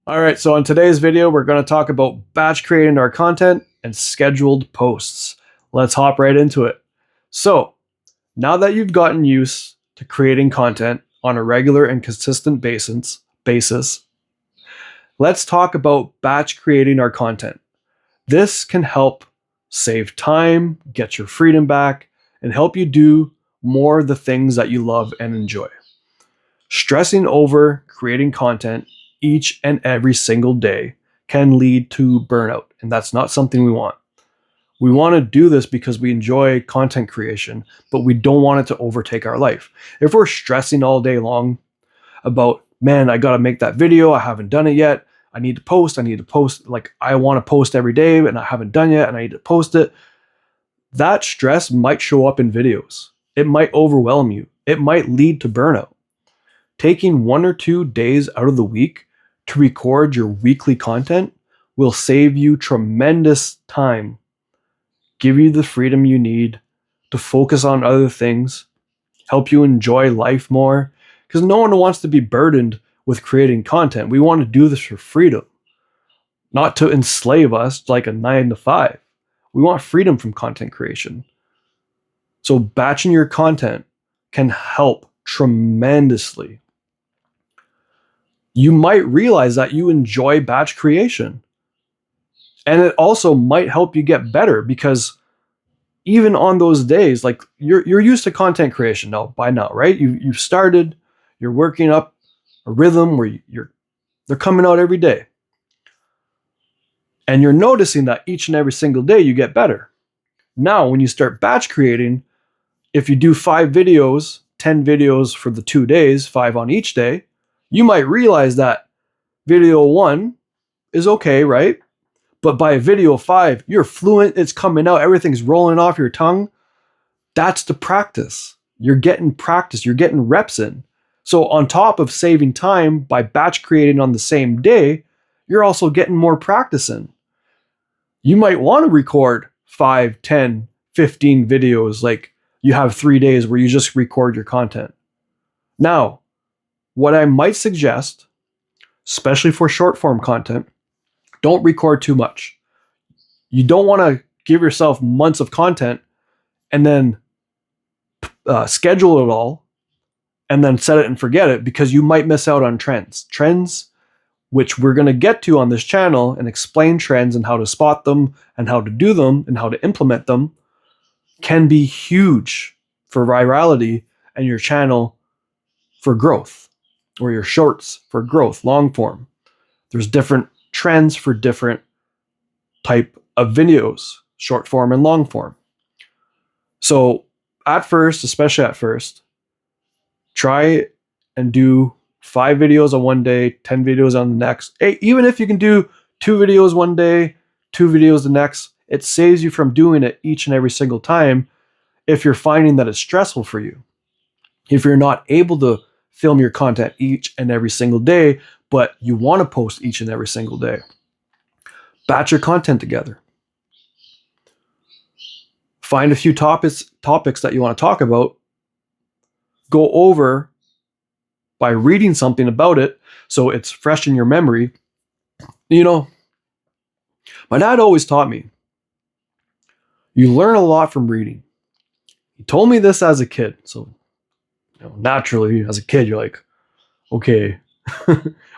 All right, so in today's video, we're going to talk about batch creating our content and scheduled posts. Let's hop right into it. So, now that you've gotten used to creating content on a regular and consistent basis, let's talk about batch creating our content. This can help save time, get your freedom back, and help you do more of the things that you love and enjoy. Stressing over creating content each and every single day can lead to burnout, and that's not something we want. We want to do this because we enjoy content creation, but we don't want it to overtake our life. If we're stressing all day long about, man, I got to make that video, I haven't done it yet, I need to post, like I want to post every day and I haven't done yet and I need to post it, that stress might show up in videos. It might overwhelm you. It might lead to burnout. Taking 1 or 2 days out of the week to record your weekly content will save you tremendous time, give you the freedom you need to focus on other things, help you enjoy life more, because no one wants to be burdened with creating content. We want to do this for freedom, not to enslave us like a 9 to 5. We want freedom from content creation. So batching your content can help tremendously. You might realize that you enjoy batch creation. And it also might help you get better because even on those days, like you're used to content creation by now, right? You've started, you're working up a rhythm where they're coming out every day. And you're noticing that each and every single day you get better. Now, when you start batch creating, if you do 5 videos, 10 videos for the 2 days, 5 on each day, you might realize that video 1 is okay, right? But by video 5, you're fluent, it's coming out, everything's rolling off your tongue. That's the practice. You're getting practice, you're getting reps in. So on top of saving time by batch creating on the same day, you're also getting more practice in. You might want to record 5, 10, 15 videos, like you have 3 days where you just record your content. Now, what I might suggest, especially for short form content, don't record too much. You don't want to give yourself months of content and then schedule it all and then set it and forget it, because you might miss out on trends. Trends, which we're going to get to on this channel and explain trends and how to spot them and how to do them and how to implement them, can be huge for virality and your channel for growth, or your shorts for growth, long form. There's different trends for different type of videos, short form and long form. So at first, especially at first, try and do 5 videos on one day, 10 videos on the next. Hey, even if you can do 2 videos one day, 2 videos the next, it saves you from doing it each and every single time if you're finding that it's stressful for you. If you're not able to film your content each and every single day, but you want to post each and every single day, batch your content together. Find a few topics that you want to talk about. Go over by reading something about it so it's fresh in your memory. You know, my dad always taught me, you learn a lot from reading. He told me this as a kid. So, naturally, as a kid, you're like, okay,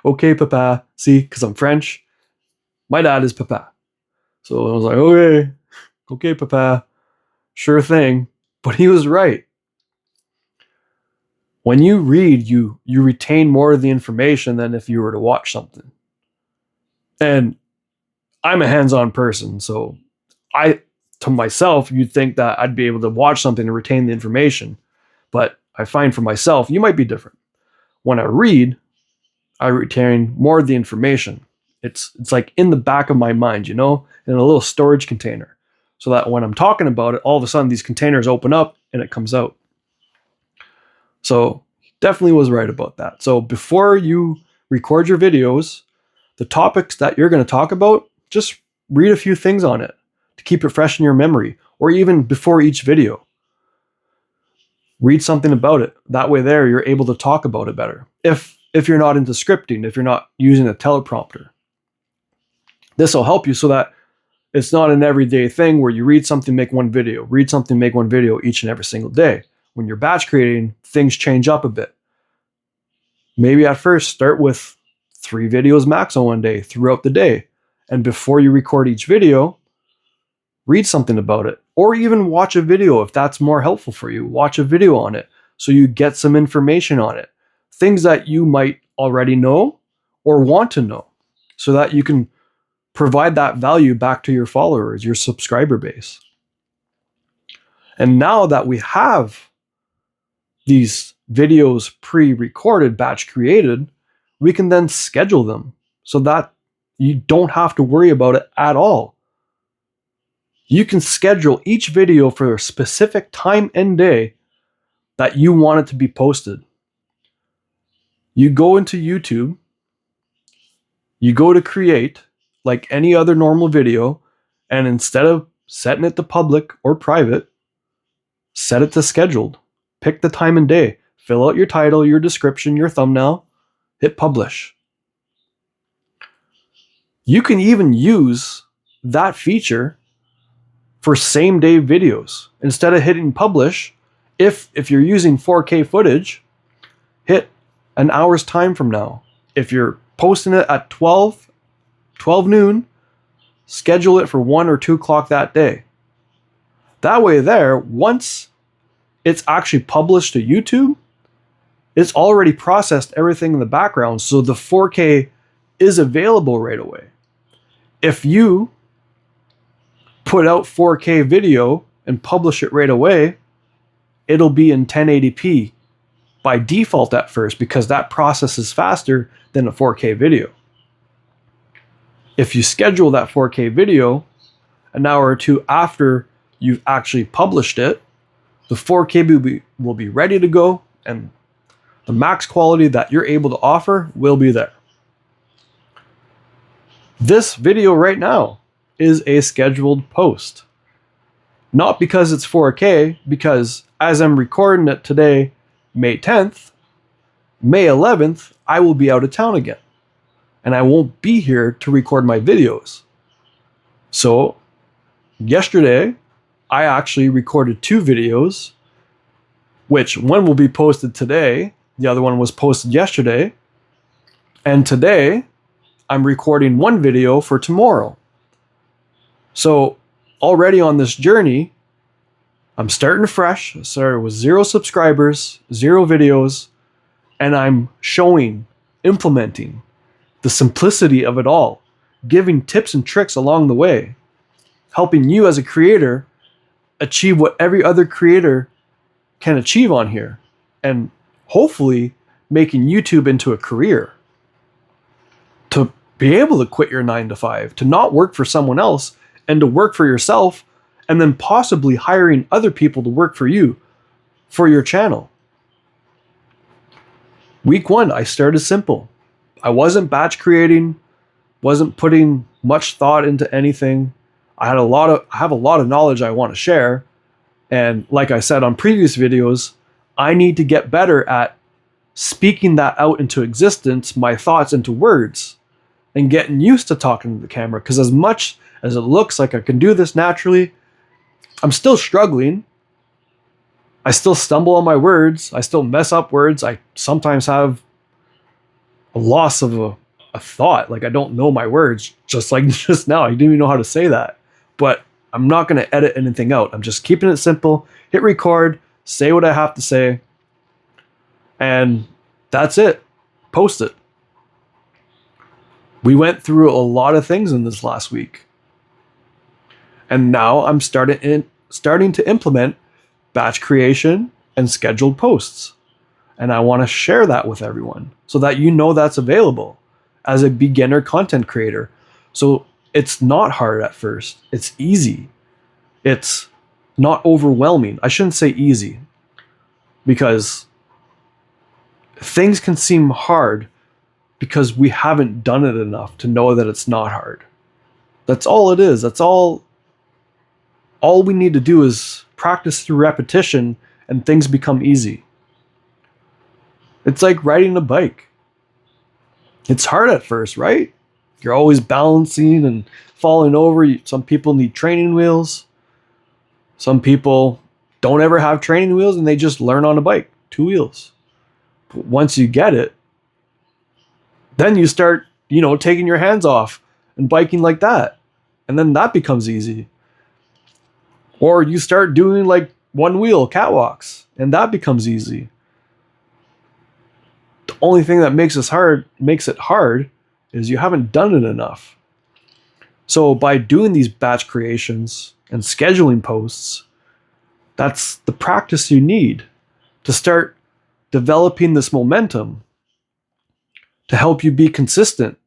okay, papa. See, because I'm French, my dad is papa. So I was like, okay, papa, sure thing. But he was right. When you read, you retain more of the information than if you were to watch something. And I'm a hands-on person, so to myself, you'd think that I'd be able to watch something and retain the information. But I find for myself, you might be different. When I read, I retain more of the information. It's like in the back of my mind, in a little storage container, so that when I'm talking about it, all of a sudden these containers open up and it comes out. So he definitely was right about that. So before you record your videos, the topics that you're going to talk about, just read a few things on it to keep it fresh in your memory, or even before each video. Read something about it. That way you're able to talk about it better. If if you're not into scripting, if you're not using a teleprompter. This will help you so that it's not an everyday thing where you read something, make one video, read something, make one video each and every single day. When you're batch creating, things change up a bit. Maybe at first start with 3 videos max on one day throughout the day. And before you record each video, read something about it. Or even watch a video if that's more helpful for you. Watch a video on it so you get some information on it. Things that you might already know or want to know so that you can provide that value back to your followers, your subscriber base. And now that we have these videos pre-recorded, batch created, we can then schedule them so that you don't have to worry about it at all. You can schedule each video for a specific time and day that you want it to be posted. You go into YouTube, you go to create, like any other normal video, and instead of setting it to public or private, set it to scheduled. Pick the time and day. Fill out your title, your description, your thumbnail. Hit publish. You can even use that feature for same day videos. Instead of hitting publish, if you're using 4K footage, hit an hour's time from now. If you're posting it at 12 noon, schedule it for 1 or 2 o'clock that day. That way there, once it's actually published to YouTube, it's already processed everything in the background, so the 4K is available right away. If you put out 4K video and publish it right away, it'll be in 1080p by default at first because that process is faster than a 4K video. If you schedule that 4K video an hour or two after you've actually published it, the 4K will be ready to go, and the max quality that you're able to offer will be there. This video right now is a scheduled post. Not because it's 4K, because as I'm recording it today, May 10th, May 11th, I will be out of town again. And I won't be here to record my videos. So, yesterday, I actually recorded 2 videos, which one will be posted today, the other one was posted yesterday, and today, I'm recording 1 video for tomorrow. So, already on this journey, I'm starting fresh. I started with 0 subscribers, 0 videos, and I'm implementing the simplicity of it all, giving tips and tricks along the way, helping you as a creator achieve what every other creator can achieve on here, and hopefully making YouTube into a career. To be able to quit your 9 to 5, to not work for someone else, and to work for yourself, and then possibly hiring other people to work for you, for your channel. Week 1, I started simple. I wasn't batch creating, wasn't putting much thought into anything. I have a lot of knowledge I want to share. And like I said on previous videos, I need to get better at speaking that out into existence, my thoughts into words, and getting used to talking to the camera. Because as much as it looks like I can do this naturally, I'm still struggling. I still stumble on my words. I still mess up words. I sometimes have a loss of a thought. Like I don't know my words, just like just now. I didn't even know how to say that. But I'm not going to edit anything out. I'm just keeping it simple. Hit record, say what I have to say, and that's it. Post it. We went through a lot of things in this last week. And now I'm starting to implement batch creation and scheduled posts. And I want to share that with everyone so that you know that's available as a beginner content creator. So it's not hard at first. It's easy. It's not overwhelming. I shouldn't say easy, because things can seem hard because we haven't done it enough to know that it's not hard. That's all it is. That's all we need to do is practice through repetition, and things become easy. It's like riding a bike. It's hard at first, right? You're always balancing and falling over. Some people need training wheels. Some people don't ever have training wheels and they just learn on a bike, 2 wheels. But once you get it, then you start, taking your hands off and biking like that. And then that becomes easy. Or you start doing like 1 wheel catwalks and that becomes easy. The only thing that makes it hard is you haven't done it enough. So by doing these batch creations and scheduling posts, that's the practice you need to start developing this momentum to help you be consistent.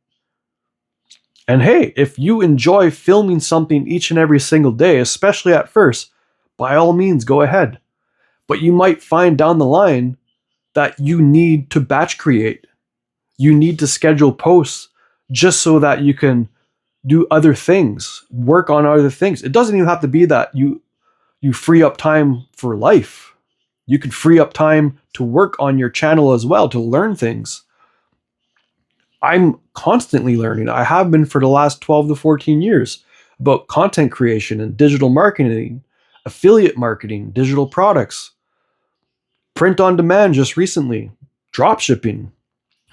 And hey, if you enjoy filming something each and every single day, especially at first, by all means, go ahead. But you might find down the line that you need to batch create. You need to schedule posts just so that you can do other things, work on other things. It doesn't even have to be that you free up time for life. You can free up time to work on your channel as well, to learn things. I'm constantly learning. I have been for the last 12 to 14 years about content creation and digital marketing, affiliate marketing, digital products, print on demand just recently, drop shipping,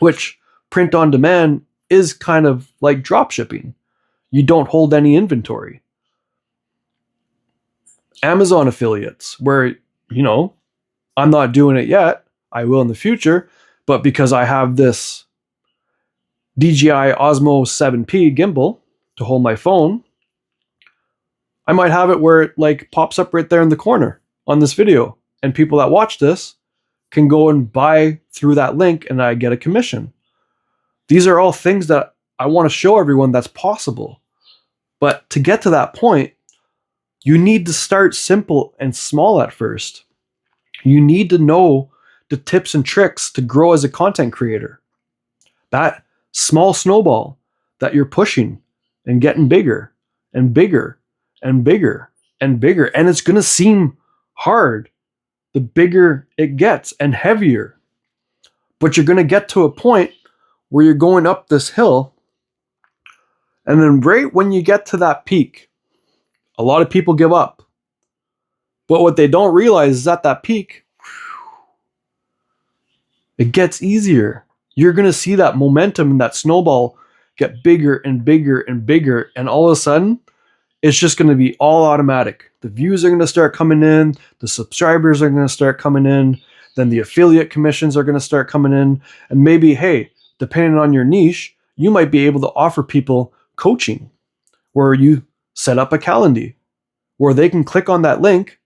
which print on demand is kind of like drop shipping. You don't hold any inventory. Amazon affiliates, where, I'm not doing it yet. I will in the future, but because I have this DJI Osmo 7P gimbal to hold my phone, I might have it where it like pops up right there in the corner on this video, and people that watch this can go and buy through that link and I get a commission. These are all things that I want to show everyone that's possible. But to get to that point, you need to start simple and small at first. You need to know the tips and tricks to grow as a content creator. That small snowball that you're pushing and getting bigger and bigger and bigger and bigger. And it's going to seem hard the bigger it gets and heavier. But you're going to get to a point where you're going up this hill. And then right when you get to that peak, a lot of people give up. But what they don't realize is at that peak, it gets easier. You're going to see that momentum and that snowball get bigger and bigger and bigger. And all of a sudden, it's just going to be all automatic. The views are going to start coming in. The subscribers are going to start coming in. Then the affiliate commissions are going to start coming in. And maybe, hey, depending on your niche, you might be able to offer people coaching where you set up a calendar where they can click on that link.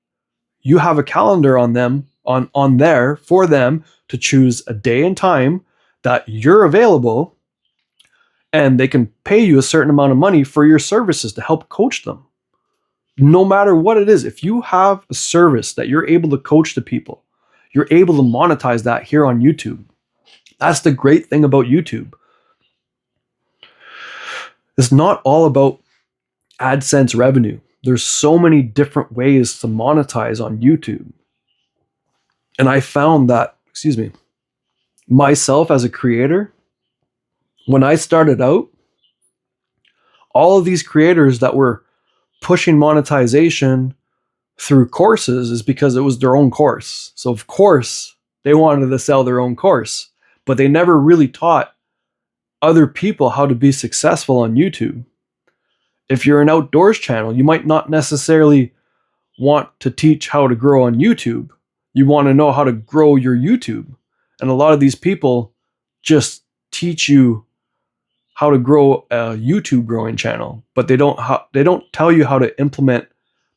You have a calendar on them on there for them to choose a day and time that you're available, and they can pay you a certain amount of money for your services to help coach them. No matter what it is, if you have a service that you're able to coach to people, you're able to monetize that here on YouTube. That's the great thing about YouTube. It's not all about AdSense revenue. There's so many different ways to monetize on YouTube. And I found that, myself as a creator, when I started out, all of these creators that were pushing monetization through courses is because it was their own course. So of course they wanted to sell their own course, but they never really taught other people how to be successful on YouTube. If you're an outdoors channel, you might not necessarily want to teach how to grow on YouTube. You want to know how to grow your YouTube. And a lot of these people just teach you how to grow a YouTube growing channel, but they don't tell you how to implement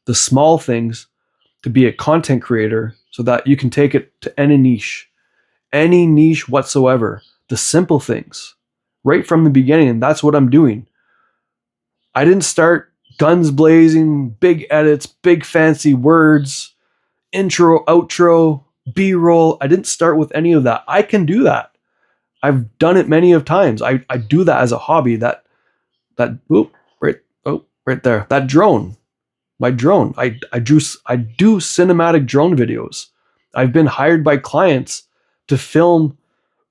the small things to be a content creator so that you can take it to any niche whatsoever. The simple things right from the beginning. And that's what I'm doing. I didn't start guns blazing, big edits, big fancy words, intro, outro, B-roll. I didn't start with any of that. I can do that. I've done it many of times. I do that as a hobby. Right there. That drone. My drone. I do cinematic drone videos. I've been hired by clients to film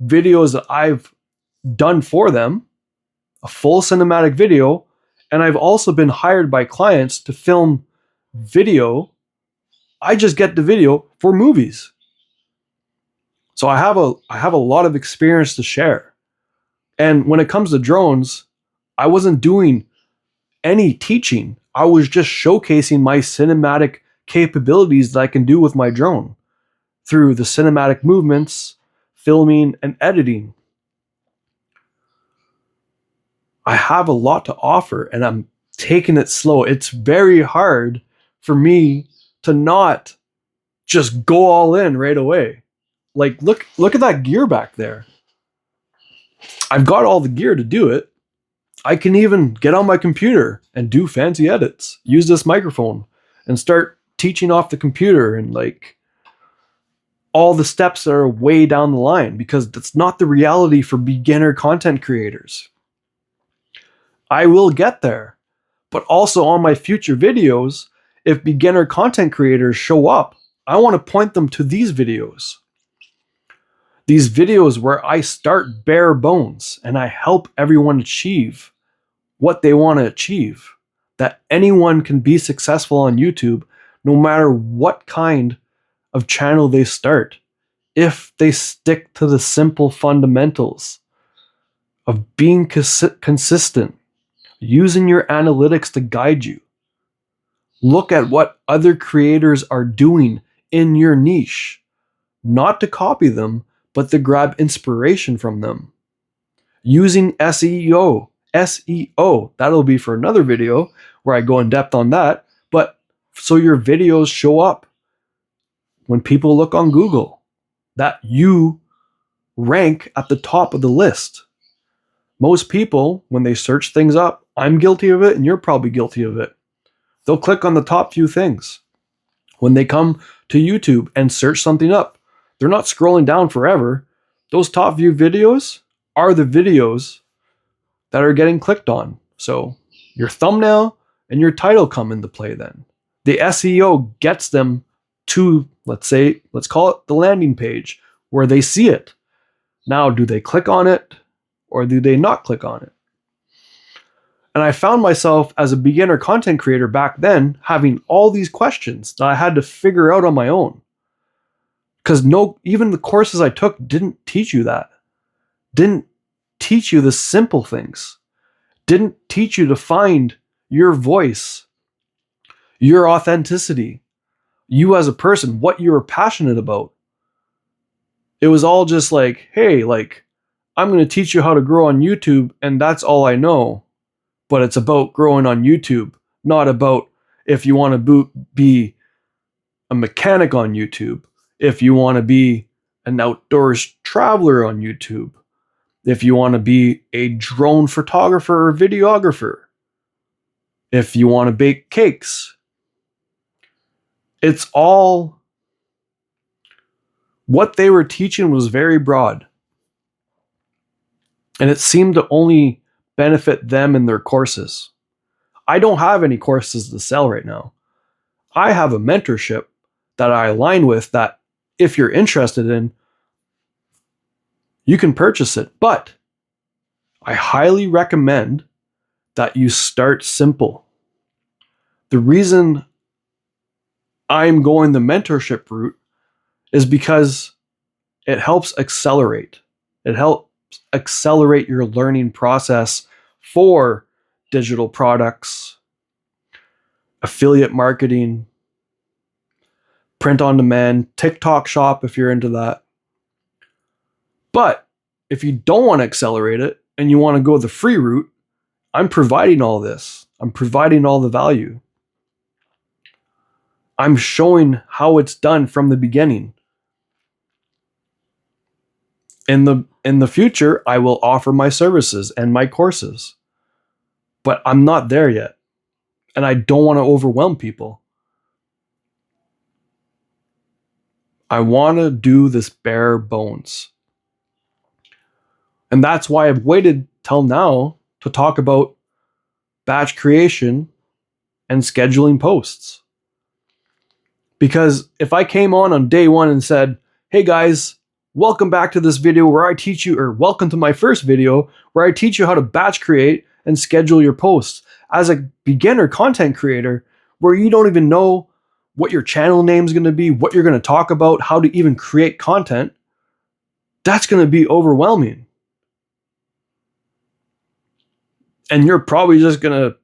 videos that I've done for them, a full cinematic video, and I've also been hired by clients to film video. I just get the video for movies. So I have a lot of experience to share. And when it comes to drones, I wasn't doing any teaching. I was just showcasing my cinematic capabilities that I can do with my drone through the cinematic movements, filming, and editing. I have a lot to offer and I'm taking it slow. It's very hard for me to not just go all in right away. Like look at that gear back there. I've got all the gear to do it. I can even get on my computer and do fancy edits, use this microphone and start teaching off the computer and like all the steps that are way down the line, because that's not the reality for beginner content creators. I will get there, but also on my future videos, if beginner content creators show up, I want to point them to these videos. These videos where I start bare bones and I help everyone achieve what they want to achieve. That anyone can be successful on YouTube no matter what kind of channel they start, if they stick to the simple fundamentals of being consistent, using your analytics to guide you. Look at what other creators are doing in your niche, not to copy them, but to grab inspiration from them. Using SEO, that'll be for another video where I go in depth on that, but so your videos show up when people look on Google, that you rank at the top of the list. Most people, when they search things up, I'm guilty of it and you're probably guilty of it. They'll click on the top few things. When they come to YouTube and search something up, they're not scrolling down forever. Those top view videos are the videos that are getting clicked on. So your thumbnail and your title come into play then. The SEO gets them to, let's call it the landing page where they see it. Now, do they click on it or do they not click on it? And I found myself as a beginner content creator back then having all these questions that I had to figure out on my own. Because even the courses I took didn't teach you that. Didn't teach you the simple things. Didn't teach you to find your voice, your authenticity, you as a person, what you were passionate about. It was all just like, hey, like, I'm going to teach you how to grow on YouTube and that's all I know. But it's about growing on YouTube, not about if you want to be a mechanic on YouTube, if you want to be an outdoors traveler on YouTube, if you want to be a drone photographer or videographer, if you want to bake cakes. It's all, what they were teaching was very broad. And it seemed to only benefit them in their courses. I don't have any courses to sell right now. I have a mentorship that I align with that if you're interested in, you can purchase it. But I highly recommend that you start simple. The reason I'm going the mentorship route is because it helps accelerate. It helps accelerate your learning process for digital products, affiliate marketing, print on demand, TikTok shop if you're into that. But if you don't want to accelerate it and you want to go the free route, I'm providing all this. I'm providing all the value. I'm showing how it's done from the beginning. In the future, I will offer my services and my courses. But I'm not there yet. And I don't want to overwhelm people. I want to do this bare bones. And that's why I've waited till now to talk about batch creation and scheduling posts. Because if I came on day one and said, hey guys, Welcome back to this video where I teach you, or welcome to my first video where I teach you how to batch create and schedule your posts. As a beginner content creator, where you don't even know what your channel name is going to be, what you're going to talk about, how to even create content, that's going to be overwhelming. And you're probably just going to,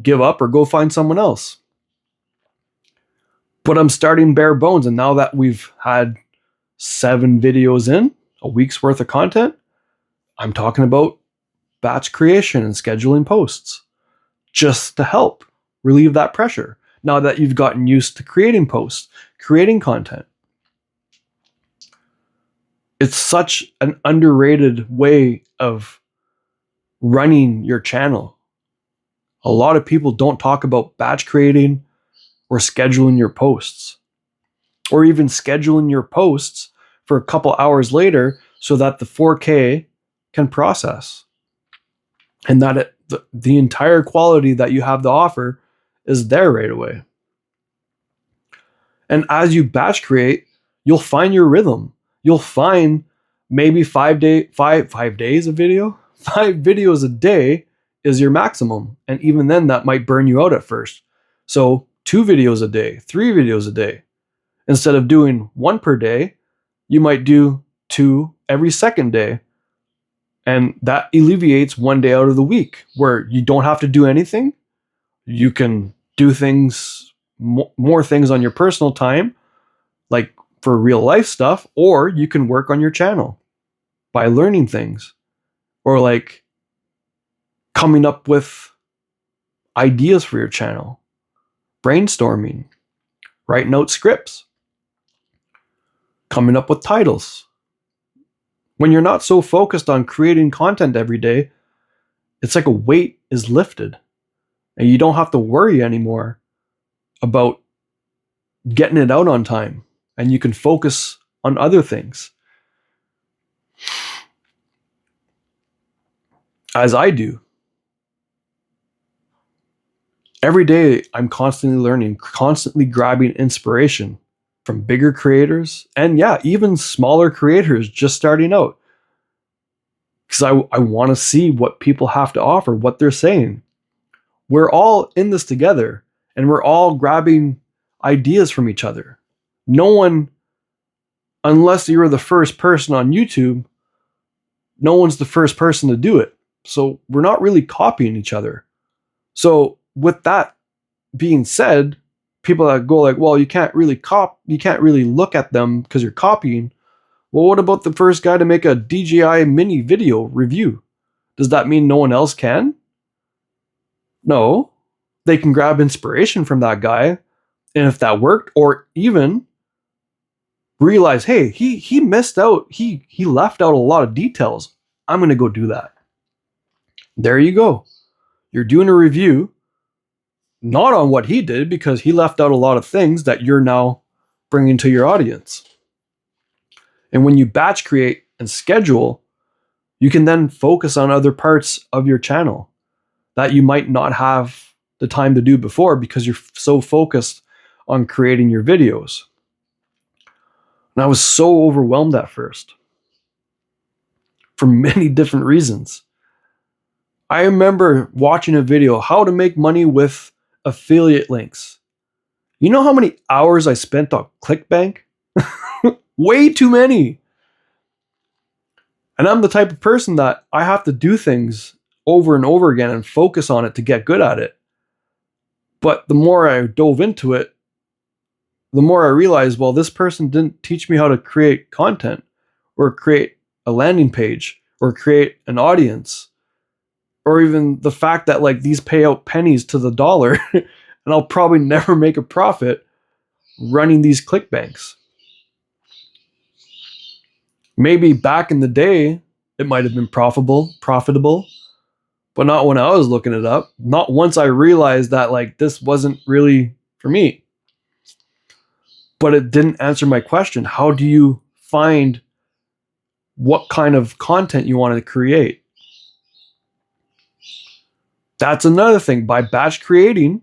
give up or go find someone else. But I'm starting bare bones, and now that we've had 7 videos in, a week's worth of content, I'm talking about batch creation and scheduling posts just to help relieve that pressure. Now that you've gotten used to creating posts, creating content. It's such an underrated way of running your channel. A lot of people don't talk about batch creating or scheduling your posts, or even scheduling your posts for a couple hours later so that the 4K can process and that the entire quality that you have to offer is there right away. And as you batch create, you'll find your rhythm. You'll find maybe 5 days of video, 5 videos a day is your maximum. And even then that might burn you out at first. So 2 videos a day, 3 videos a day. Instead of doing 1 per day, you might do 2 every second day. And that alleviates 1 day out of the week where you don't have to do anything. You can do things, more things on your personal time, like for real life stuff, or you can work on your channel by learning things, or like coming up with ideas for your channel, brainstorming, writing out scripts, coming up with titles. When you're not so focused on creating content every day, it's like a weight is lifted and you don't have to worry anymore about getting it out on time, and you can focus on other things. As I do. Every day I'm constantly learning, constantly grabbing inspiration from bigger creators and even smaller creators just starting out. Because I want to see what people have to offer, what they're saying. We're all in this together and we're all grabbing ideas from each other. No one, unless you're the first person on YouTube, no one's the first person to do it. So we're not really copying each other. So with that being said, people that go like, well, you can't really look at them because you're copying. Well, what about the first guy to make a DJI mini video review? Does that mean no one else can? No. They can grab inspiration from that guy, and if that worked, or even realize, hey, he missed out, he left out a lot of details. I'm going to go do that. There you go. You're doing a review, not on what he did, because he left out a lot of things that you're now bringing to your audience. And when you batch create and schedule, you can then focus on other parts of your channel that you might not have the time to do before because you're so focused on creating your videos. And I was so overwhelmed at first for many different reasons. I remember watching a video, how to make money with affiliate links. You know how many hours I spent on ClickBank? Way too many. And I'm the type of person that I have to do things over and over again and focus on it to get good at it. But the more I dove into it, the more I realized, well, this person didn't teach me how to create content or create a landing page or create an audience, or even the fact that like these pay out pennies to the dollar and I'll probably never make a profit running these ClickBanks. Maybe back in the day, it might have been profitable, but not when I was looking it up. Not once I realized that like this wasn't really for me. But it didn't answer my question. How do you find what kind of content you want to create? That's another thing. By batch creating,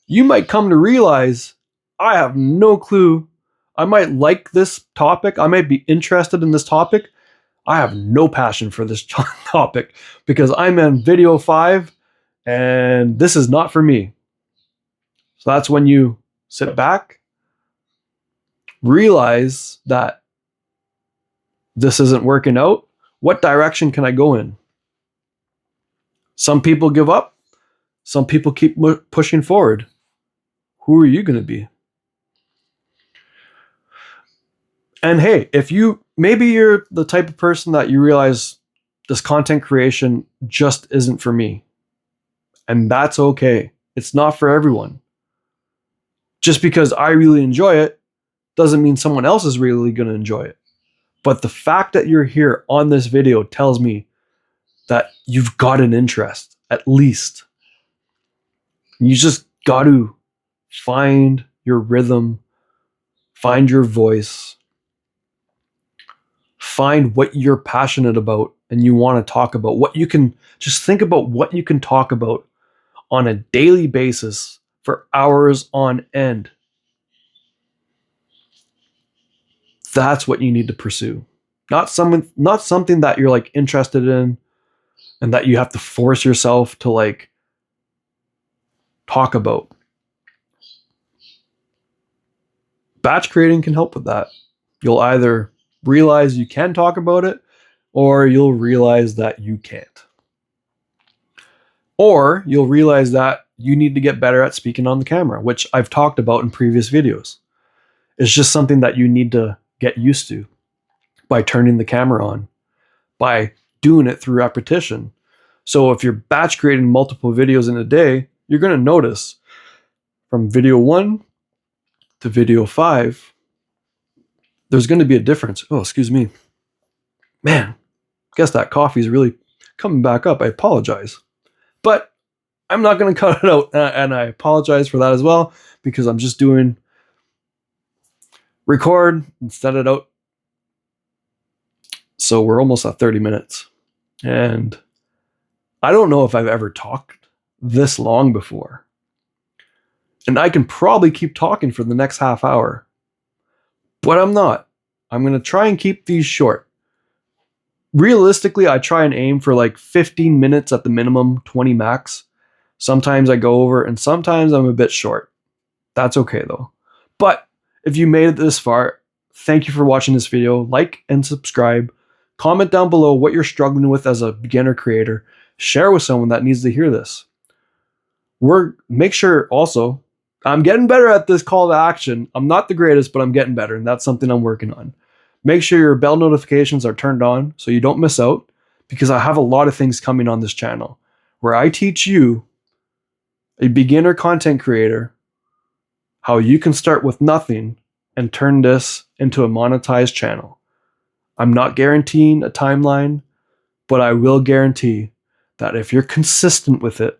you might come to realize I have no clue I might like this topic. I might be interested in this topic. I have no passion for this topic because I'm in video 5 and this is not for me. So that's when you sit back, realize that this isn't working out. What direction can I go in? Some people give up. Some people keep pushing forward. Who are you going to be? And hey, if maybe you're the type of person that you realize this content creation just isn't for me. And that's okay. It's not for everyone. Just because I really enjoy it doesn't mean someone else is really going to enjoy it. But the fact that you're here on this video tells me that you've got an interest, at least. You just got to find your rhythm, find your voice, find what you're passionate about and you want to talk about. Just think about what you can talk about on a daily basis for hours on end. That's what you need to pursue. Not something that you're like interested in and that you have to force yourself to like talk about. Batch creating can help with that. You'll either realize you can talk about it or you'll realize that you can't. Or you'll realize that you need to get better at speaking on the camera, which I've talked about in previous videos. It's just something that you need to get used to by turning the camera on, by doing it through repetition. So if you're batch creating multiple videos in a day, you're going to notice from video 1 to video 5, there's going to be a difference. Oh, excuse me. Man, guess that coffee is really coming back up. I apologize. But I'm not going to cut it out. And I apologize for that as well, because I'm just doing record and set it out. So we're almost at 30 minutes. And I don't know if I've ever talked this long before. And I can probably keep talking for the next half hour. But I'm not. I'm going to try and keep these short. Realistically, I try and aim for like 15 minutes at the minimum, 20 max. Sometimes I go over and sometimes I'm a bit short. That's okay though. But if you made it this far, thank you for watching this video. Like and subscribe. Comment down below what you're struggling with as a beginner creator. Share with someone that needs to hear this. Make sure also, I'm getting better at this call to action. I'm not the greatest, but I'm getting better, and that's something I'm working on. Make sure your bell notifications are turned on so you don't miss out, because I have a lot of things coming on this channel where I teach you, a beginner content creator, how you can start with nothing and turn this into a monetized channel. I'm not guaranteeing a timeline, but I will guarantee that if you're consistent with it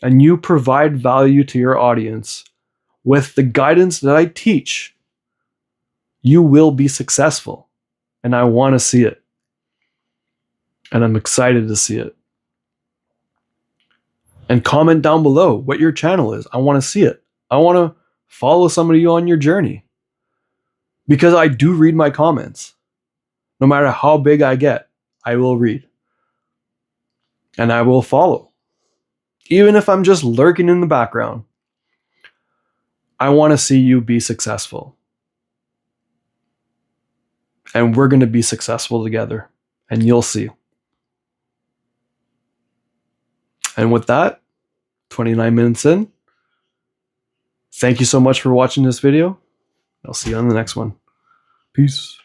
and you provide value to your audience with the guidance that I teach, you will be successful. And I want to see it. And I'm excited to see it. And comment down below what your channel is. I want to see it. I want to follow somebody on your journey. Because I do read my comments. No matter how big I get, I will read. And I will follow. Even if I'm just lurking in the background. I want to see you be successful. And we're going to be successful together. And you'll see. And with that, 29 minutes in, thank you so much for watching this video. I'll see you on the next one. Peace.